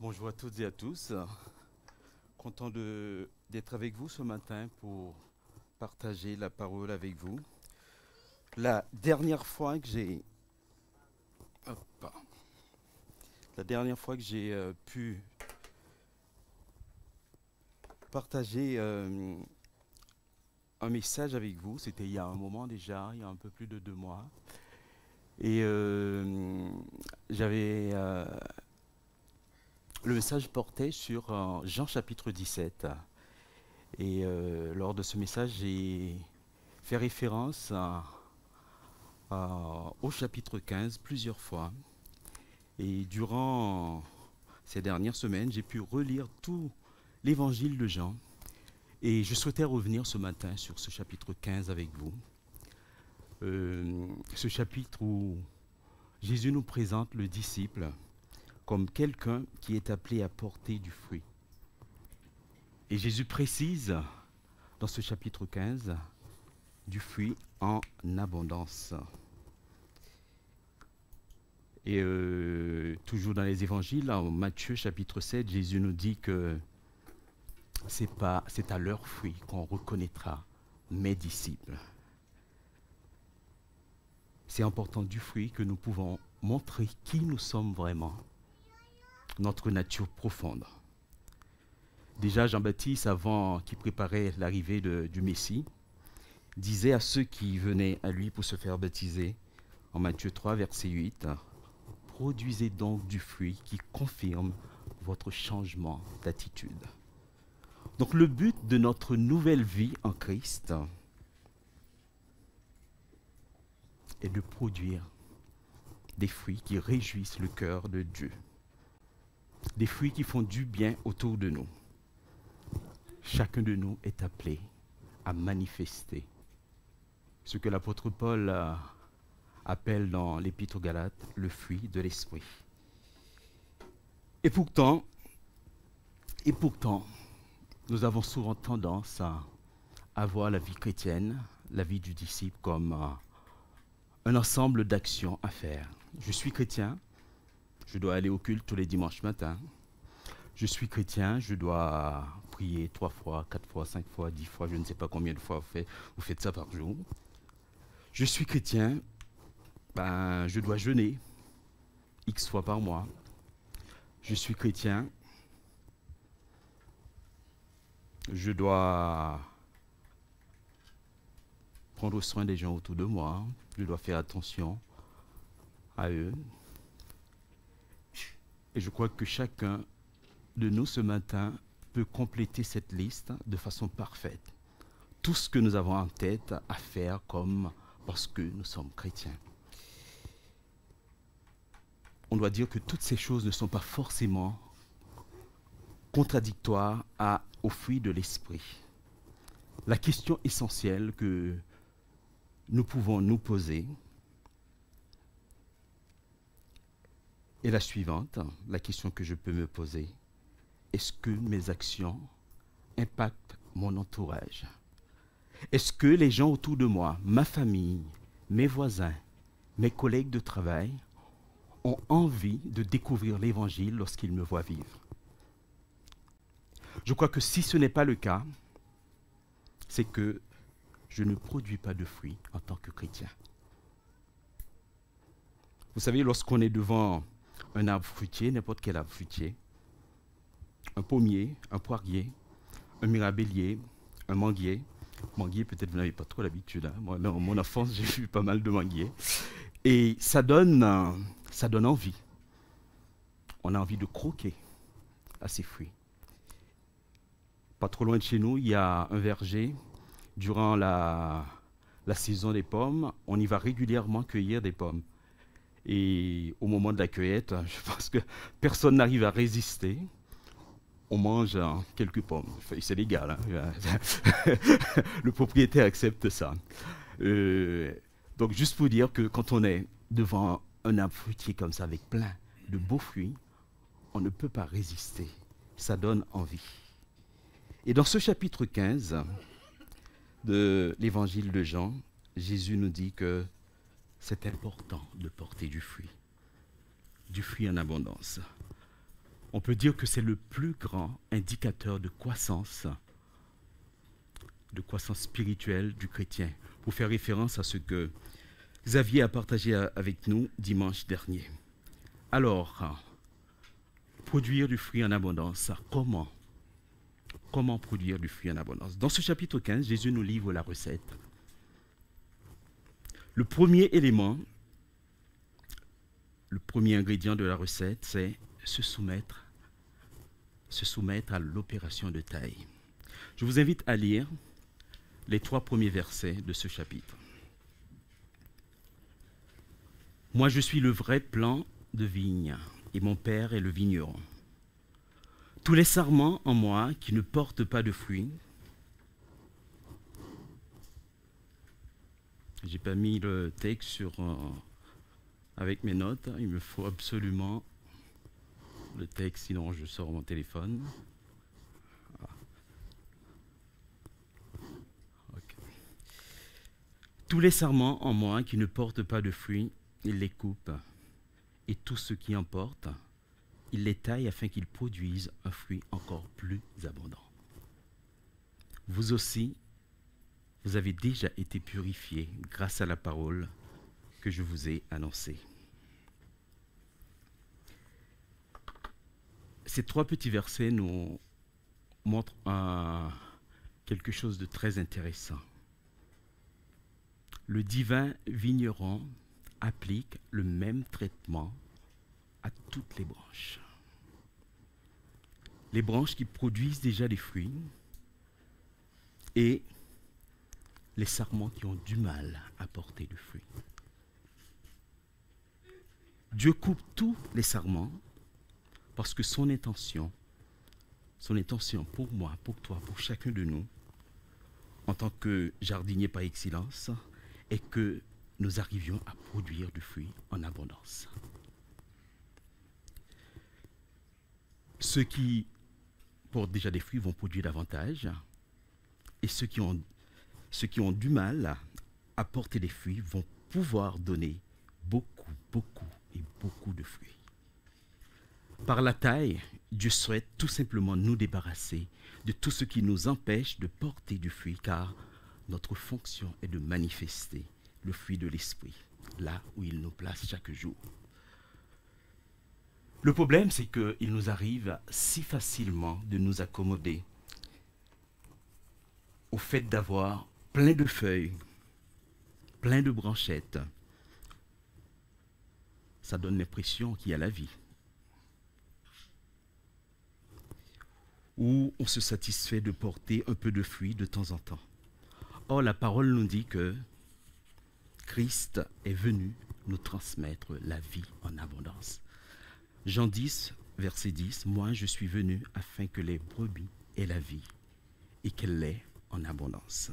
Bonjour à toutes et à tous. Content d'être avec vous ce matin pour partager la parole avec vous. La dernière fois que j'ai hop, la dernière fois que j'ai pu partager un message avec vous, c'était il y a un moment déjà, il y a un peu plus de 2 mois. Et j'avais le message portait sur Jean chapitre 17. Et lors de ce message, j'ai fait référence au chapitre 15 plusieurs fois. Et durant ces dernières semaines, j'ai pu relire tout l'évangile de Jean. Et je souhaitais revenir ce matin sur ce chapitre 15 avec vous. Ce chapitre où Jésus nous présente le disciple comme quelqu'un qui est appelé à porter du fruit. Et Jésus précise dans ce chapitre 15 du fruit en abondance. Et toujours dans les évangiles, en Matthieu chapitre 7, Jésus nous dit que c'est à leurs fruits qu'on reconnaîtra mes disciples. C'est en portant du fruit que nous pouvons montrer qui nous sommes vraiment, notre nature profonde. Déjà, Jean-Baptiste, avant qu'il préparait l'arrivée du Messie, disait à ceux qui venaient à lui pour se faire baptiser, en Matthieu 3, verset 8, produisez donc du fruit qui confirme votre changement d'attitude. Donc le but de notre nouvelle vie en Christ est de produire des fruits qui réjouissent le cœur de Dieu. Des fruits qui font du bien autour de nous. Chacun de nous est appelé à manifester ce que l'apôtre Paul appelle dans l'Épître aux Galates le fruit de l'esprit. Et pourtant, nous avons souvent tendance à voir la vie chrétienne, la vie du disciple comme un ensemble d'actions à faire. Je suis chrétien, je dois aller au culte tous les dimanches matins. Je suis chrétien, je dois prier 3 fois, 4 fois, 5 fois, 10 fois, je ne sais pas combien de fois vous faites ça par jour. Je suis chrétien, je dois jeûner X fois par mois. Je suis chrétien, je dois prendre soin des gens autour de moi, je dois faire attention à eux. Et je crois que chacun de nous ce matin peut compléter cette liste de façon parfaite. Tout ce que nous avons en tête à faire comme parce que nous sommes chrétiens. On doit dire que toutes ces choses ne sont pas forcément contradictoires au fruit de l'esprit. La question essentielle que nous pouvons nous poser est la suivante, la question que je peux me poser. Est-ce que mes actions impactent mon entourage? Est-ce que les gens autour de moi, ma famille, mes voisins, mes collègues de travail, ont envie de découvrir l'Évangile lorsqu'ils me voient vivre? Je crois que si ce n'est pas le cas, c'est que je ne produis pas de fruits en tant que chrétien. Vous savez, lorsqu'on est devant un arbre fruitier, n'importe quel arbre fruitier, un pommier, un poirier, un mirabellier, un manguier. Manguier, peut-être vous n'avez pas trop l'habitude. Hein. Moi, dans mon enfance, j'ai vu pas mal de manguiers. Et ça donne envie. On a envie de croquer à ces fruits. Pas trop loin de chez nous, il y a un verger. Durant la saison des pommes, on y va régulièrement cueillir des pommes. Et au moment de la cueillette, je pense que personne n'arrive à résister. On mange quelques pommes. C'est légal. Hein. Le propriétaire accepte ça. Donc juste pour dire que quand on est devant un arbre fruitier comme ça, avec plein de beaux fruits, on ne peut pas résister. Ça donne envie. Et dans ce chapitre 15 de l'évangile de Jean, Jésus nous dit que c'est important de porter du fruit en abondance. On peut dire que c'est le plus grand indicateur de croissance spirituelle du chrétien, pour faire référence à ce que Xavier a partagé avec nous dimanche dernier. Alors, produire du fruit en abondance, comment? Comment produire du fruit en abondance? Dans ce chapitre 15, Jésus nous livre la recette. Le premier élément, le premier ingrédient de la recette, c'est se soumettre à l'opération de taille. Je vous invite à lire les 3 premiers versets de ce chapitre. Moi, je suis le vrai plant de vigne, et mon Père est le vigneron. Tous les sarments en moi qui ne portent pas de fruits, j'ai pas mis le texte avec mes notes, il me faut absolument le texte, sinon je sors mon téléphone. Okay. Tous les sarments en moi qui ne portent pas de fruits, il les coupe, et tout ce qui en porte, il les taille afin qu'ils produisent un fruit encore plus abondant. Vous aussi, vous avez déjà été purifiés grâce à la parole que je vous ai annoncée. Ces 3 petits versets nous montrent quelque chose de très intéressant. Le divin vigneron applique le même traitement à toutes les branches. Les branches qui produisent déjà des fruits et les sarments qui ont du mal à porter du fruit. Dieu coupe tous les sarments parce que son intention pour moi, pour toi, pour chacun de nous, en tant que jardinier par excellence, est que nous arrivions à produire du fruit en abondance. Ceux qui portent déjà des fruits vont produire davantage, et ceux qui ont du mal à porter des fruits vont pouvoir donner beaucoup de fruits. Par la taille, Dieu souhaite tout simplement nous débarrasser de tout ce qui nous empêche de porter du fruit, car notre fonction est de manifester le fruit de l'esprit, là où il nous place chaque jour. Le problème, c'est qu'il nous arrive si facilement de nous accommoder au fait d'avoir plein de feuilles, plein de branchettes. Ça donne l'impression qu'il y a la vie. Où on se satisfait de porter un peu de fruits de temps en temps. Or, la parole nous dit que Christ est venu nous transmettre la vie en abondance. Jean 10, verset 10, « Moi, je suis venu afin que les brebis aient la vie et qu'elle l'ait en abondance. »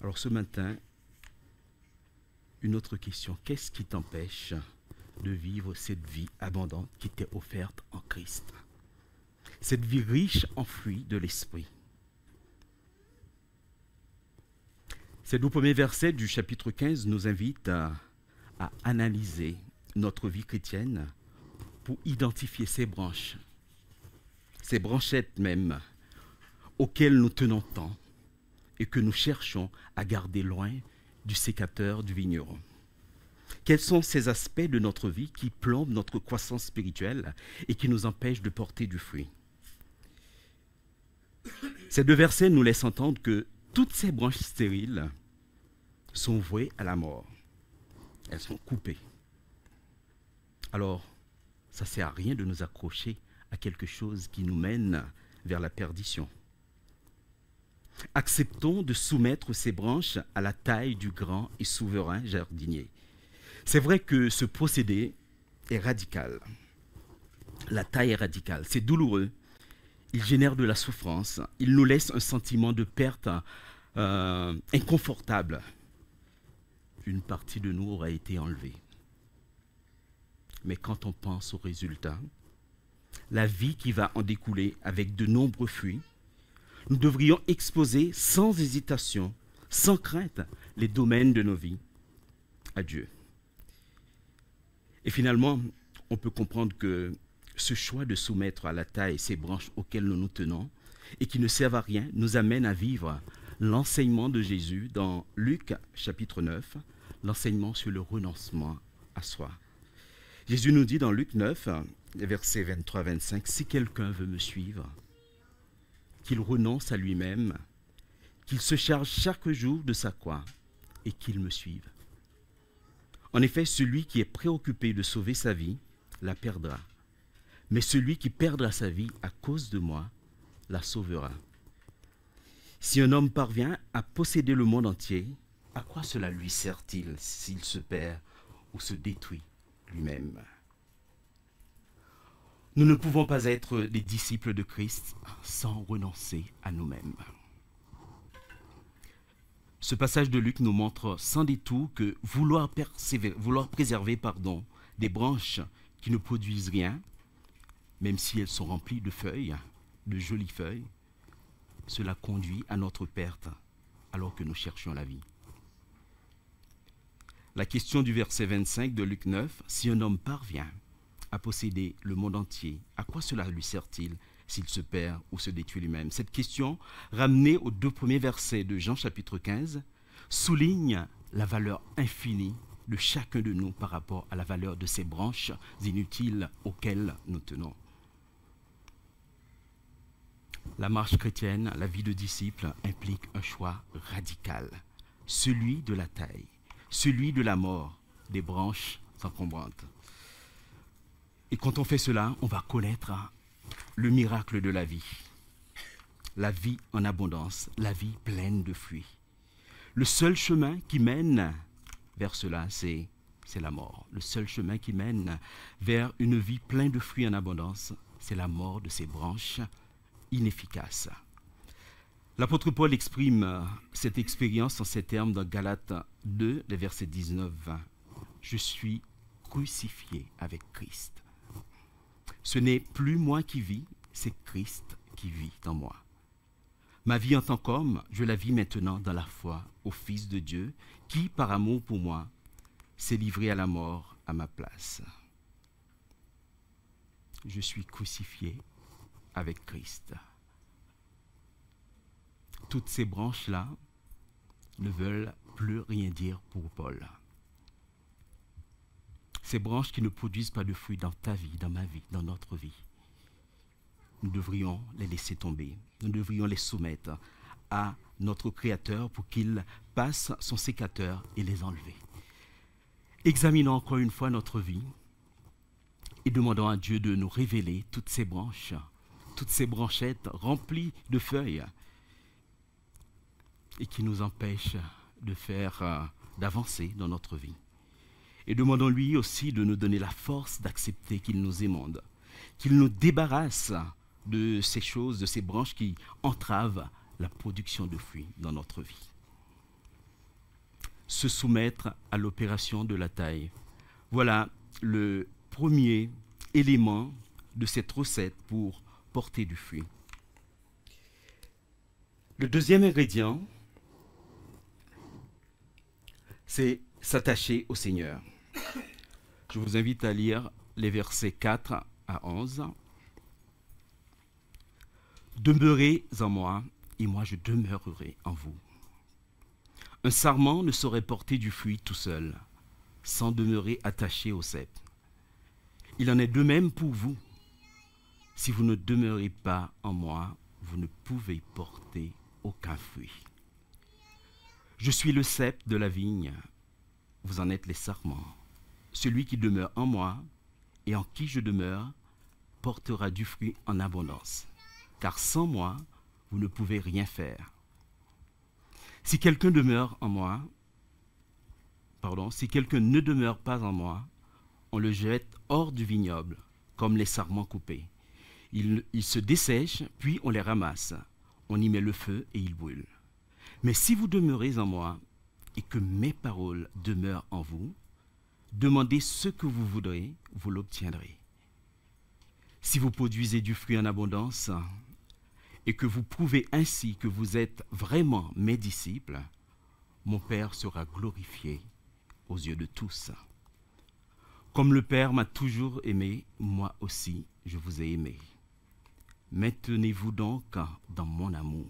Alors ce matin, une autre question. Qu'est-ce qui t'empêche de vivre cette vie abondante qui t'est offerte en Christ? Cette vie riche en fruits de l'esprit. Ces 2 premiers versets du chapitre 15 nous invitent à analyser notre vie chrétienne pour identifier ces branches, ces branchettes même, auxquelles nous tenons tant et que nous cherchons à garder loin du sécateur du vigneron. Quels sont ces aspects de notre vie qui plombent notre croissance spirituelle et qui nous empêchent de porter du fruit? Ces 2 versets nous laissent entendre que toutes ces branches stériles sont vouées à la mort. Elles sont coupées. Alors, ça ne sert à rien de nous accrocher à quelque chose qui nous mène vers la perdition. Acceptons de soumettre ces branches à la taille du grand et souverain jardinier. C'est vrai que ce procédé est radical. La taille est radicale, c'est douloureux. Il génère de la souffrance, il nous laisse un sentiment de perte inconfortable. Une partie de nous aura été enlevée. Mais quand on pense au résultat, la vie qui va en découler avec de nombreux fruits, nous devrions exposer sans hésitation, sans crainte, les domaines de nos vies à Dieu. Et finalement, on peut comprendre que ce choix de soumettre à la taille ces branches auxquelles nous nous tenons et qui ne servent à rien nous amène à vivre l'enseignement de Jésus dans Luc chapitre 9, l'enseignement sur le renoncement à soi. Jésus nous dit dans Luc 9, versets 23-25, « Si quelqu'un veut me suivre, qu'il renonce à lui-même, qu'il se charge chaque jour de sa croix et qu'il me suive. En effet, celui qui est préoccupé de sauver sa vie la perdra, mais celui qui perdra sa vie à cause de moi la sauvera. Si un homme parvient à posséder le monde entier, à quoi cela lui sert-il s'il se perd ou se détruit lui-même ?» Nous ne pouvons pas être des disciples de Christ sans renoncer à nous-mêmes. Ce passage de Luc nous montre sans détour que vouloir préserver des branches qui ne produisent rien, même si elles sont remplies de feuilles, de jolies feuilles, cela conduit à notre perte alors que nous cherchions la vie. La question du verset 25 de Luc 9, « Si un homme parvient à posséder le monde entier, à quoi cela lui sert-il s'il se perd ou se détruit lui-même » Cette question, ramenée aux 2 premiers versets de Jean chapitre 15, souligne la valeur infinie de chacun de nous par rapport à la valeur de ces branches inutiles auxquelles nous tenons. La marche chrétienne, la vie de disciple, implique un choix radical, celui de la taille, celui de la mort des branches encombrantes. Et quand on fait cela, on va connaître le miracle de la vie en abondance, la vie pleine de fruits. Le seul chemin qui mène vers cela, c'est la mort. Le seul chemin qui mène vers une vie pleine de fruits en abondance, c'est la mort de ces branches inefficaces. L'apôtre Paul exprime cette expérience en ces termes dans Galates 2, les versets 19-20. « Je suis crucifié avec Christ. Ce n'est plus moi qui vis, c'est Christ qui vit en moi. Ma vie en tant qu'homme, je la vis maintenant dans la foi au Fils de Dieu, qui, par amour pour moi, s'est livré à la mort à ma place. Je suis crucifié avec Christ. » Toutes ces branches-là ne veulent plus rien dire pour Paul. Ces branches qui ne produisent pas de fruits dans ta vie, dans ma vie, dans notre vie, nous devrions les laisser tomber. Nous devrions les soumettre à notre Créateur pour qu'il passe son sécateur et les enlever. Examinons encore une fois notre vie et demandons à Dieu de nous révéler toutes ces branches, toutes ces branchettes remplies de feuilles et qui nous empêchent d'avancer dans notre vie. Et demandons-lui aussi de nous donner la force d'accepter qu'il nous émonde, qu'il nous débarrasse de ces choses, de ces branches qui entravent la production de fruits dans notre vie. Se soumettre à l'opération de la taille. Voilà le premier élément de cette recette pour porter du fruit. Le deuxième ingrédient, c'est s'attacher au Seigneur. Je vous invite à lire les versets 4 à 11. « Demeurez en moi, et moi je demeurerai en vous. Un sarment ne saurait porter du fruit tout seul, sans demeurer attaché au cep. Il en est de même pour vous. Si vous ne demeurez pas en moi, vous ne pouvez porter aucun fruit. Je suis le cep de la vigne, vous en êtes les sarments. Celui qui demeure en moi et en qui je demeure portera du fruit en abondance. Car sans moi, vous ne pouvez rien faire. Si quelqu'un demeure en moi, si quelqu'un ne demeure pas en moi, on le jette hors du vignoble, comme les sarments coupés. Ils se dessèchent, puis on les ramasse. On y met le feu et ils brûlent. Mais si vous demeurez en moi et que mes paroles demeurent en vous, demandez ce que vous voudrez, vous l'obtiendrez. Si vous produisez du fruit en abondance et que vous prouvez ainsi que vous êtes vraiment mes disciples, mon Père sera glorifié aux yeux de tous. Comme le Père m'a toujours aimé, moi aussi je vous ai aimé. Maintenez-vous donc dans mon amour.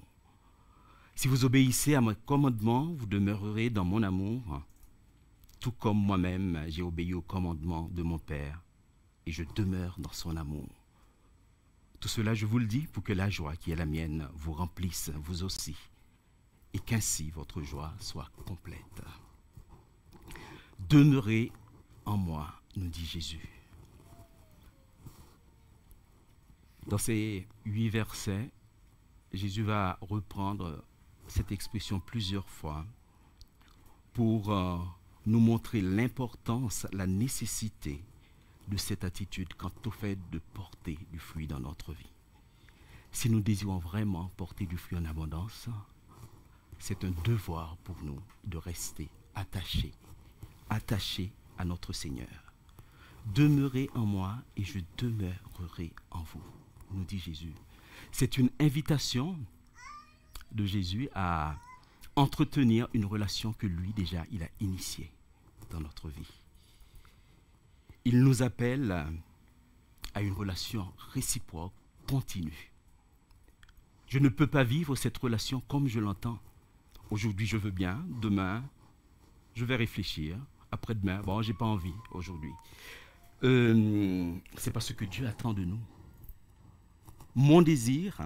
Si vous obéissez à mes commandements, vous demeurerez dans mon amour, tout comme moi-même j'ai obéi aux commandements de mon Père, et je demeure dans son amour. Tout cela, je vous le dis, pour que la joie qui est la mienne vous remplisse, vous aussi, et qu'ainsi votre joie soit complète. Demeurez en moi, nous dit Jésus. Dans ces 8 versets, Jésus va reprendre cette expression plusieurs fois pour nous montrer l'importance, la nécessité de cette attitude quant au fait de porter du fruit dans notre vie. Si nous désirons vraiment porter du fruit en abondance, c'est un devoir pour nous de rester attachés à notre Seigneur. Demeurez en moi et je demeurerai en vous, nous dit Jésus. C'est une invitation de Jésus à entretenir une relation que lui déjà il a initiée dans notre vie. Il nous appelle à une relation réciproque, continue. Je ne peux pas vivre cette relation comme je l'entends. Aujourd'hui, je veux bien. Demain, je vais réfléchir. Après-demain, bon, j'ai pas envie aujourd'hui. C'est pas ce que Dieu attend de nous. Mon désir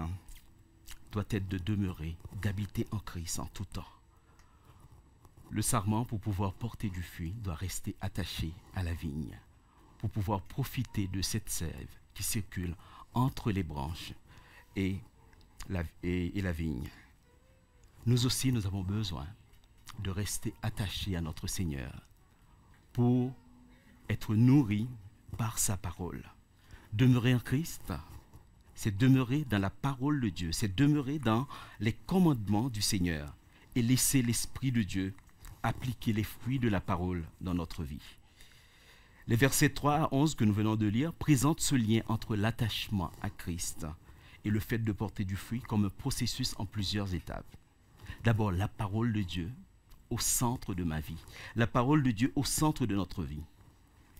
doit être de demeurer, d'habiter en Christ en tout temps. Le sarment, pour pouvoir porter du fruit, doit rester attaché à la vigne, pour pouvoir profiter de cette sève qui circule entre les branches et la vigne. Nous aussi, nous avons besoin de rester attachés à notre Seigneur pour être nourris par sa parole. Demeurer en Christ, c'est demeurer dans la parole de Dieu, c'est demeurer dans les commandements du Seigneur et laisser l'Esprit de Dieu appliquer les fruits de la parole dans notre vie. Les versets 3 à 11 que nous venons de lire présentent ce lien entre l'attachement à Christ et le fait de porter du fruit comme un processus en plusieurs étapes. D'abord, la parole de Dieu au centre de ma vie, la parole de Dieu au centre de notre vie.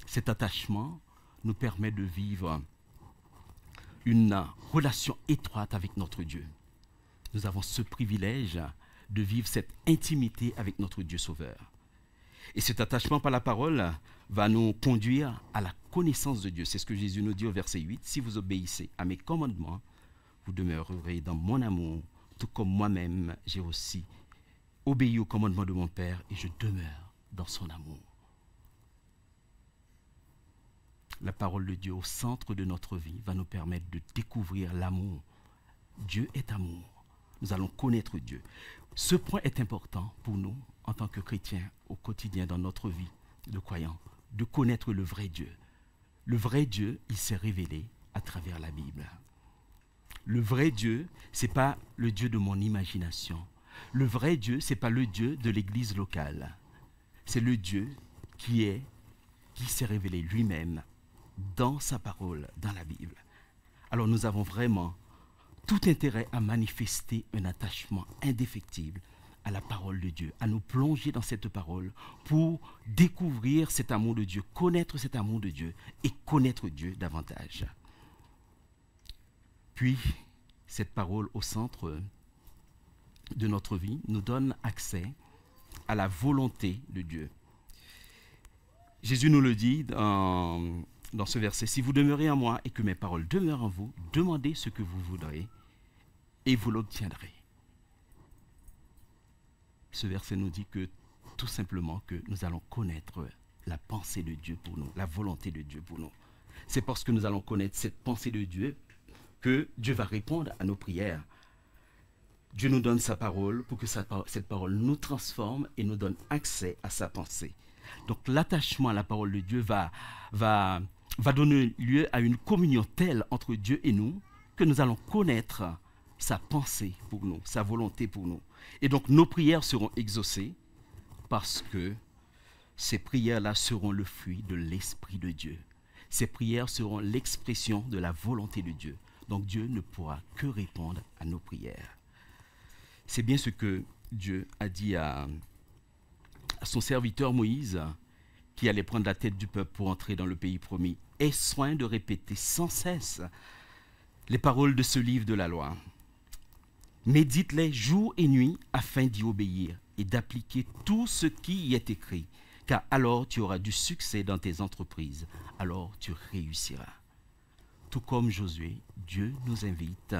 Cet attachement nous permet de vivre une relation étroite avec notre Dieu. Nous avons ce privilège de vivre cette intimité avec notre Dieu Sauveur. Et cet attachement par la parole va nous conduire à la connaissance de Dieu. C'est ce que Jésus nous dit au verset 8. Si vous obéissez à mes commandements, vous demeurerez dans mon amour, tout comme moi-même, j'ai aussi obéi aux commandements de mon Père et je demeure dans son amour. La parole de Dieu au centre de notre vie va nous permettre de découvrir l'amour. Dieu est amour. Nous allons connaître Dieu. Ce point est important pour nous en tant que chrétiens au quotidien dans notre vie de croyants, de connaître le vrai Dieu. Le vrai Dieu, il s'est révélé à travers la Bible. Le vrai Dieu, ce n'est pas le Dieu de mon imagination. Le vrai Dieu, ce n'est pas le Dieu de l'église locale. C'est le Dieu qui s'est révélé lui-même dans sa parole, dans la Bible. Alors nous avons vraiment tout intérêt à manifester un attachement indéfectible à la parole de Dieu, à nous plonger dans cette parole pour découvrir cet amour de Dieu, connaître cet amour de Dieu et connaître Dieu davantage. Puis, cette parole au centre de notre vie nous donne accès à la volonté de Dieu. Jésus nous le dit dans ce verset, « Si vous demeurez en moi et que mes paroles demeurent en vous, demandez ce que vous voudrez et vous l'obtiendrez. » Ce verset nous dit que tout simplement que nous allons connaître la pensée de Dieu pour nous, la volonté de Dieu pour nous. C'est parce que nous allons connaître cette pensée de Dieu que Dieu va répondre à nos prières. Dieu nous donne sa parole pour que cette parole nous transforme et nous donne accès à sa pensée. Donc l'attachement à la parole de Dieu va donner lieu à une communion telle entre Dieu et nous que nous allons connaître sa pensée pour nous, sa volonté pour nous. Et donc nos prières seront exaucées parce que ces prières-là seront le fruit de l'Esprit de Dieu. Ces prières seront l'expression de la volonté de Dieu. Donc Dieu ne pourra que répondre à nos prières. C'est bien ce que Dieu a dit à son serviteur Moïse, qui allait prendre la tête du peuple pour entrer dans le pays promis, aie soin de répéter sans cesse les paroles de ce livre de la loi. Médite-les jour et nuit afin d'y obéir et d'appliquer tout ce qui y est écrit, car alors tu auras du succès dans tes entreprises, alors tu réussiras. Tout comme Josué, Dieu nous invite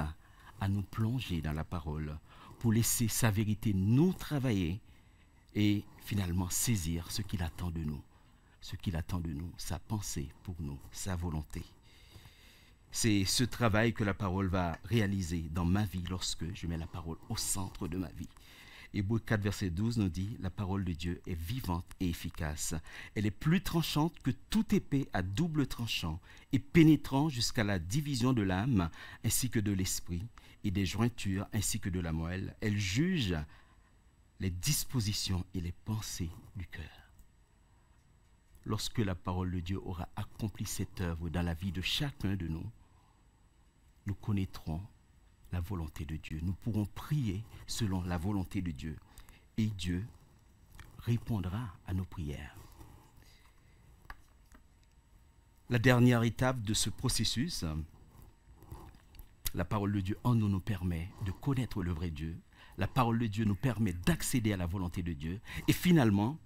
à nous plonger dans la parole pour laisser sa vérité nous travailler et finalement saisir ce qu'il attend de nous. Ce qu'il attend de nous, sa pensée pour nous, sa volonté. C'est ce travail que la parole va réaliser dans ma vie lorsque je mets la parole au centre de ma vie. Hébreux 4, verset 12 nous dit « La parole de Dieu est vivante et efficace. Elle est plus tranchante que toute épée à double tranchant et pénétrant jusqu'à la division de l'âme ainsi que de l'esprit et des jointures ainsi que de la moelle. Elle juge les dispositions et les pensées du cœur. » Lorsque la parole de Dieu aura accompli cette œuvre dans la vie de chacun de nous, nous connaîtrons la volonté de Dieu. Nous pourrons prier selon la volonté de Dieu et Dieu répondra à nos prières. La dernière étape de ce processus, la parole de Dieu en nous nous permet de connaître le vrai Dieu. La parole de Dieu nous permet d'accéder à la volonté de Dieu. Et finalement,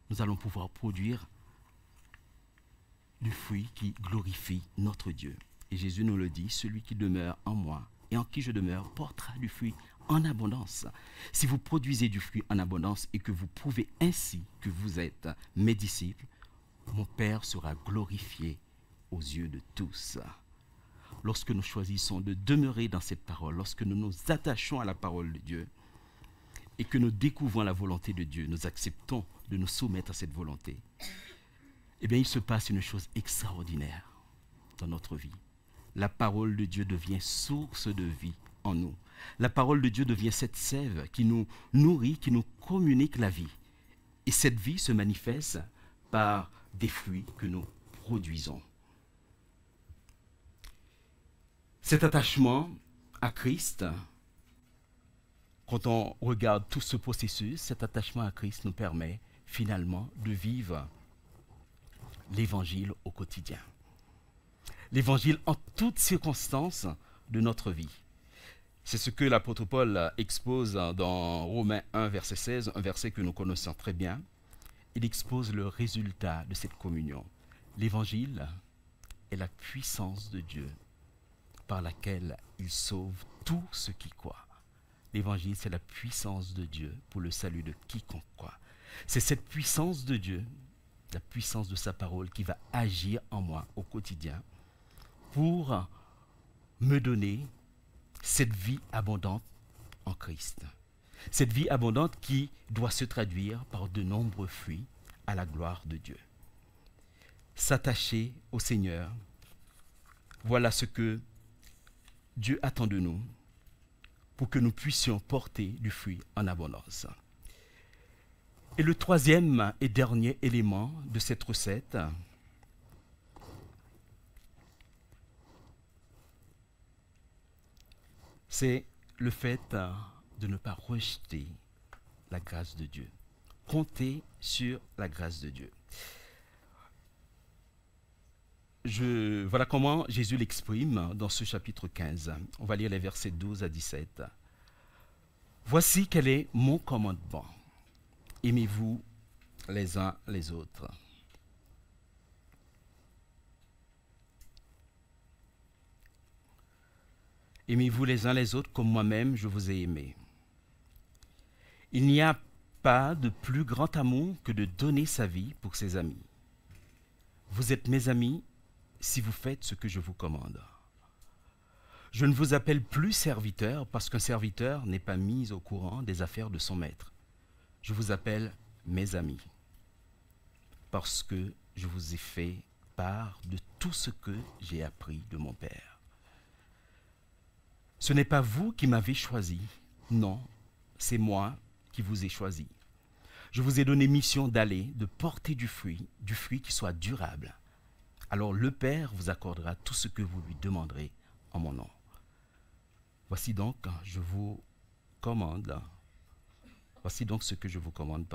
nous allons pouvoir produire du fruit qui glorifie notre Dieu. Et Jésus nous le dit, celui qui demeure en moi et en qui je demeure portera du fruit en abondance. Si vous produisez du fruit en abondance et que vous prouvez ainsi que vous êtes mes disciples, mon Père sera glorifié aux yeux de tous. Lorsque nous choisissons de demeurer dans cette parole, lorsque nous nous attachons à la parole de Dieu et que nous découvrons la volonté de Dieu, nous acceptons de nous soumettre à cette volonté, eh bien il se passe une chose extraordinaire dans notre vie. La parole de Dieu devient source de vie en nous. La parole de Dieu devient cette sève qui nous nourrit, qui nous communique la vie. Et cette vie se manifeste par des fruits que nous produisons. Cet attachement à Christ, quand on regarde tout ce processus, cet attachement à Christ nous permet finalement de vivre l'évangile au quotidien. L'évangile en toutes circonstances de notre vie. C'est ce que l'apôtre Paul expose dans Romains 1, verset 16, un verset que nous connaissons très bien. Il expose le résultat de cette communion. L'évangile est la puissance de Dieu par laquelle il sauve tout ce qui croit. L'évangile, c'est la puissance de Dieu pour le salut de quiconque croit. C'est cette puissance de Dieu, la puissance de sa parole qui va agir en moi au quotidien pour me donner cette vie abondante en Christ. Cette vie abondante qui doit se traduire par de nombreux fruits à la gloire de Dieu. S'attacher au Seigneur, voilà ce que Dieu attend de nous pour que nous puissions porter du fruit en abondance. Et le troisième et dernier élément de cette recette, c'est le fait de ne pas rejeter la grâce de Dieu. Compter sur la grâce de Dieu. Voilà comment Jésus l'exprime dans ce chapitre 15. On va lire les versets 12 à 17. Voici quel est mon commandement. Aimez-vous les uns les autres. Aimez-vous les uns les autres comme moi-même je vous ai aimé. Il n'y a pas de plus grand amour que de donner sa vie pour ses amis. Vous êtes mes amis si vous faites ce que je vous commande. Je ne vous appelle plus serviteur parce qu'un serviteur n'est pas mis au courant des affaires de son maître. Je vous appelle mes amis parce que je vous ai fait part de tout ce que j'ai appris de mon Père. Ce n'est pas vous qui m'avez choisi, non, c'est moi qui vous ai choisi. Je vous ai donné mission d'aller, de porter du fruit qui soit durable. Alors le Père vous accordera tout ce que vous lui demanderez en mon nom. Voici donc ce que je vous commande,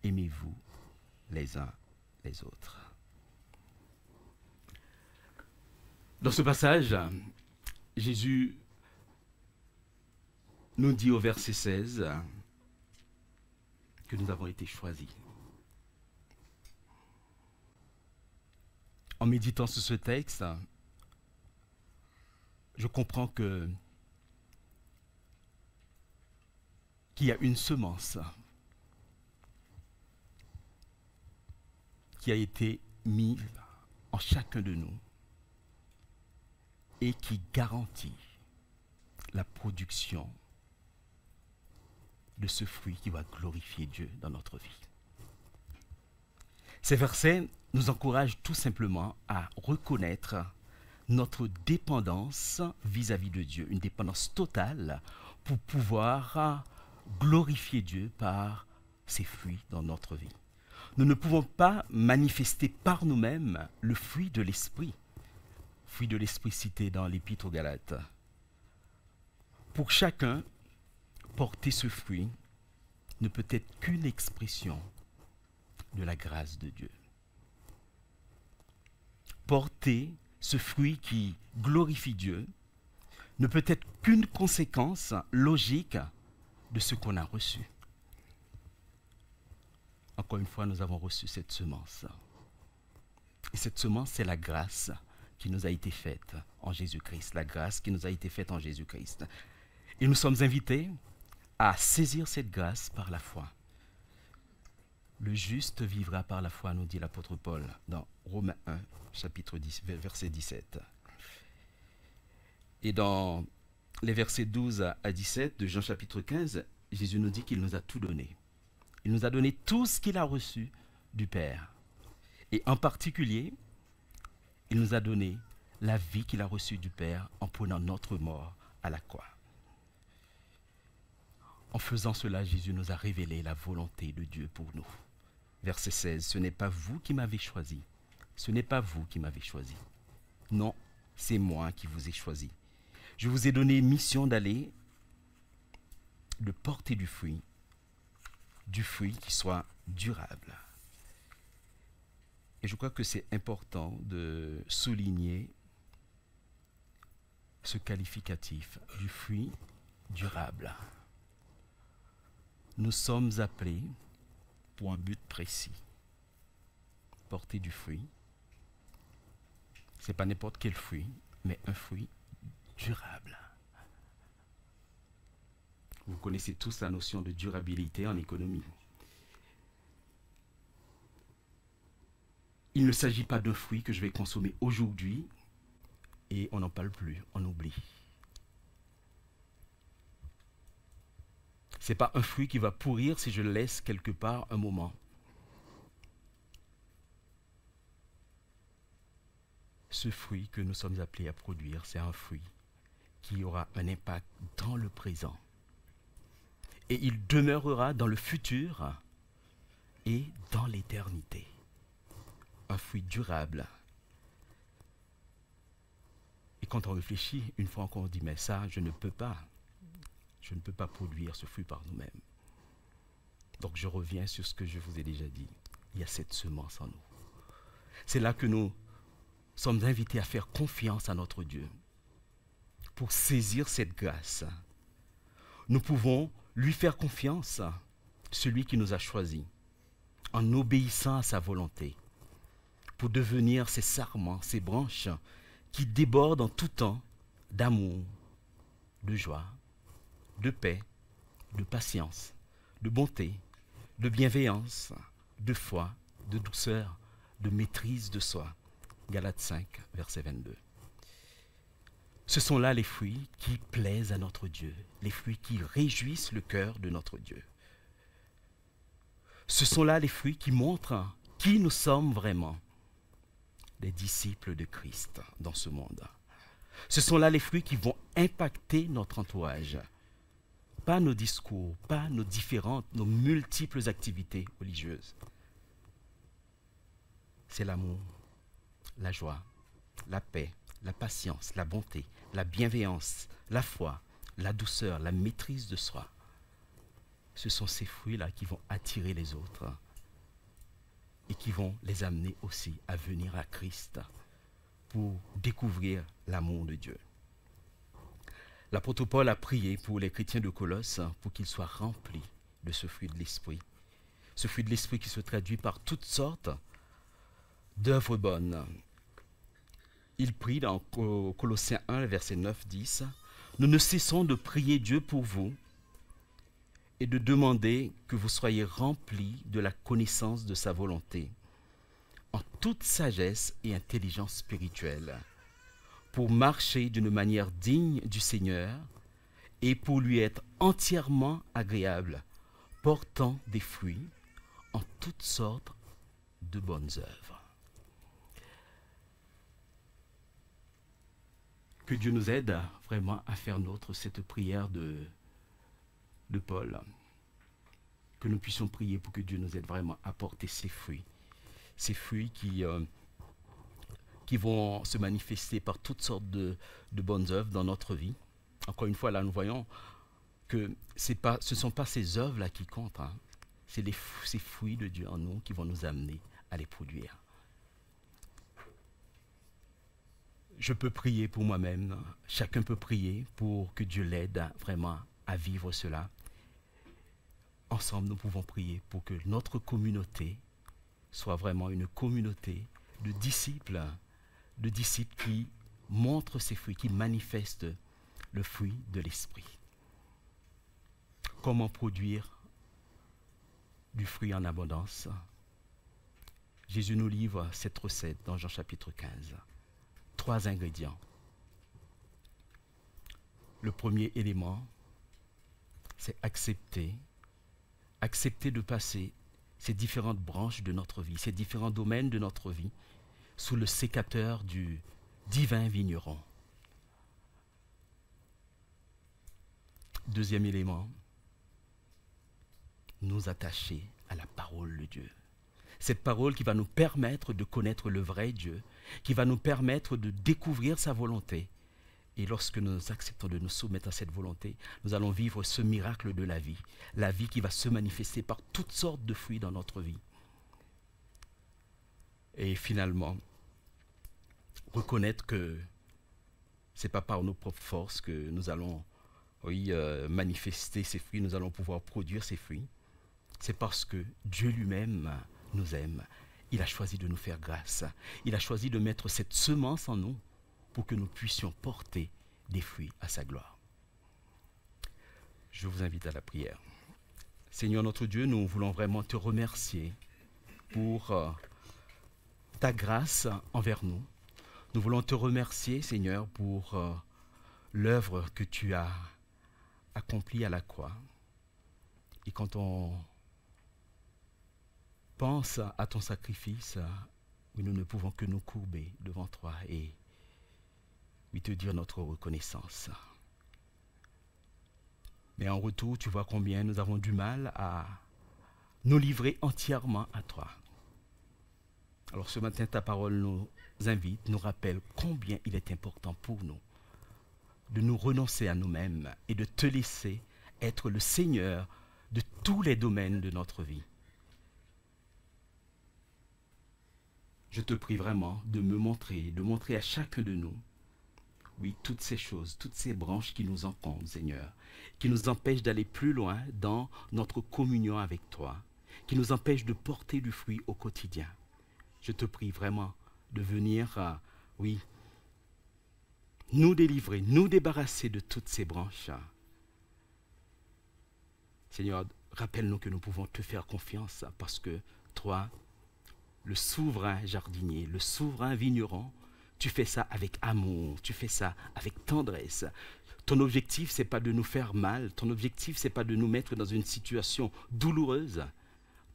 aimez-vous les uns les autres. Dans ce passage, Jésus nous dit au verset 16 que nous avons été choisis. En méditant sur ce texte, je comprends qu'il y a une semence qui a été mise en chacun de nous et qui garantit la production de ce fruit qui va glorifier Dieu dans notre vie. Ces versets nous encouragent tout simplement à reconnaître notre dépendance vis-à-vis de Dieu, une dépendance totale pour pouvoir glorifier Dieu par ses fruits dans notre vie. Nous ne pouvons pas manifester par nous-mêmes le fruit de l'Esprit cité dans l'Épître aux Galates. Pour chacun, porter ce fruit ne peut être qu'une expression de la grâce de Dieu. Porter ce fruit qui glorifie Dieu ne peut être qu'une conséquence logique de ce qu'on a reçu. Encore une fois, nous avons reçu cette semence. Et cette semence, c'est la grâce qui nous a été faite en Jésus-Christ. La grâce qui nous a été faite en Jésus-Christ. Et nous sommes invités à saisir cette grâce par la foi. Le juste vivra par la foi, nous dit l'apôtre Paul dans Romains 1, chapitre 10, verset 17. Et dans les versets 12 à 17 de Jean chapitre 15, Jésus nous dit qu'il nous a tout donné. Il nous a donné tout ce qu'il a reçu du Père. Et en particulier, il nous a donné la vie qu'il a reçue du Père en prenant notre mort à la croix. En faisant cela, Jésus nous a révélé la volonté de Dieu pour nous. Verset 16, ce n'est pas vous qui m'avez choisi. Ce n'est pas vous qui m'avez choisi. Non, c'est moi qui vous ai choisi. Je vous ai donné mission d'aller, de porter du fruit qui soit durable. Et je crois que c'est important de souligner ce qualificatif du fruit durable. Nous sommes appelés pour un but précis. Porter du fruit. Ce n'est pas n'importe quel fruit, mais un fruit durable. Vous connaissez tous la notion de durabilité en économie. Il ne s'agit pas d'un fruit que je vais consommer aujourd'hui et on n'en parle plus, on oublie. Ce n'est pas un fruit qui va pourrir si je le laisse quelque part un moment. Ce fruit que nous sommes appelés à produire, c'est un fruit qui aura un impact dans le présent. Et il demeurera dans le futur et dans l'éternité. Un fruit durable. Et quand on réfléchit, une fois encore on dit, mais ça, je ne peux pas produire ce fruit par nous-mêmes. Donc je reviens sur ce que je vous ai déjà dit. Il y a cette semence en nous. C'est là que nous sommes invités à faire confiance à notre Dieu. Pour saisir cette grâce, nous pouvons lui faire confiance, celui qui nous a choisis, en obéissant à sa volonté, pour devenir ces sarments, ces branches qui débordent en tout temps d'amour, de joie, de paix, de patience, de bonté, de bienveillance, de foi, de douceur, de maîtrise de soi. Galates 5, verset 22. Ce sont là les fruits qui plaisent à notre Dieu, les fruits qui réjouissent le cœur de notre Dieu. Ce sont là les fruits qui montrent qui nous sommes vraiment, les disciples de Christ dans ce monde. Ce sont là les fruits qui vont impacter notre entourage. Pas nos discours, pas nos multiples activités religieuses. C'est l'amour, la joie, la paix, la patience, la bonté, la bienveillance, la foi, la douceur, la maîtrise de soi. Ce sont ces fruits-là qui vont attirer les autres et qui vont les amener aussi à venir à Christ pour découvrir l'amour de Dieu. L'apôtre Paul a prié pour les chrétiens de Colosse pour qu'ils soient remplis de ce fruit de l'esprit. Ce fruit de l'esprit qui se traduit par toutes sortes d'œuvres bonnes. Il prie dans Colossiens 1, verset 9-10, « Nous ne cessons de prier Dieu pour vous et de demander que vous soyez remplis de la connaissance de sa volonté, en toute sagesse et intelligence spirituelle, pour marcher d'une manière digne du Seigneur et pour lui être entièrement agréable, portant des fruits en toutes sortes de bonnes œuvres. » Que Dieu nous aide vraiment à faire nôtre cette prière de Paul. Que nous puissions prier pour que Dieu nous aide vraiment à porter ces fruits qui vont se manifester par toutes sortes de bonnes œuvres dans notre vie. Encore une fois, là, nous voyons que ce ne sont pas ces œuvres-là qui comptent, hein. C'est ces fruits de Dieu en nous qui vont nous amener à les produire. Je peux prier pour moi-même, chacun peut prier pour que Dieu l'aide vraiment à vivre cela. Ensemble, nous pouvons prier pour que notre communauté soit vraiment une communauté de disciples qui montrent ces fruits, qui manifestent le fruit de l'esprit. Comment produire du fruit en abondance? Jésus nous livre cette recette dans Jean chapitre 15. 3 ingrédients. Le premier élément, c'est accepter de passer ces différentes branches de notre vie, ces différents domaines de notre vie, sous le sécateur du divin vigneron. Deuxième élément, nous attacher à la parole de Dieu. Cette parole qui va nous permettre de connaître le vrai Dieu, qui va nous permettre de découvrir sa volonté. Et lorsque nous acceptons de nous soumettre à cette volonté, nous allons vivre ce miracle de la vie qui va se manifester par toutes sortes de fruits dans notre vie. Et finalement, reconnaître que ce n'est pas par nos propres forces que nous allons manifester ces fruits, nous allons pouvoir produire ces fruits. C'est parce que Dieu lui-même nous aime. Il a choisi de nous faire grâce. Il a choisi de mettre cette semence en nous pour que nous puissions porter des fruits à sa gloire. Je vous invite à la prière. Seigneur notre Dieu, nous voulons vraiment te remercier pour ta grâce envers nous. Nous voulons te remercier, Seigneur, pour l'œuvre que tu as accomplie à la croix. Et quand on pense à ton sacrifice, oui, nous ne pouvons que nous courber devant toi et oui, te dire notre reconnaissance. Mais en retour, tu vois combien nous avons du mal à nous livrer entièrement à toi. Alors ce matin, ta parole nous invite, nous rappelle combien il est important pour nous de nous renoncer à nous-mêmes et de te laisser être le Seigneur de tous les domaines de notre vie. Je te prie vraiment de montrer à chacun de nous, oui, toutes ces choses, toutes ces branches qui nous encombrent, Seigneur, qui nous empêchent d'aller plus loin dans notre communion avec toi, qui nous empêchent de porter du fruit au quotidien. Je te prie vraiment de venir, nous délivrer, nous débarrasser de toutes ces branches. Seigneur, rappelle-nous que nous pouvons te faire confiance parce que toi, le souverain jardinier, le souverain vigneron, tu fais ça avec amour, tu fais ça avec tendresse. Ton objectif, ce n'est pas de nous faire mal, ton objectif, ce n'est pas de nous mettre dans une situation douloureuse.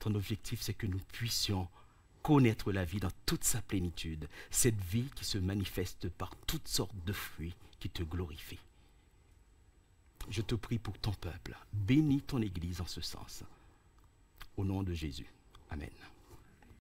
Ton objectif, c'est que nous puissions connaître la vie dans toute sa plénitude, cette vie qui se manifeste par toutes sortes de fruits qui te glorifient. Je te prie pour ton peuple, bénis ton Église en ce sens. Au nom de Jésus. Amen.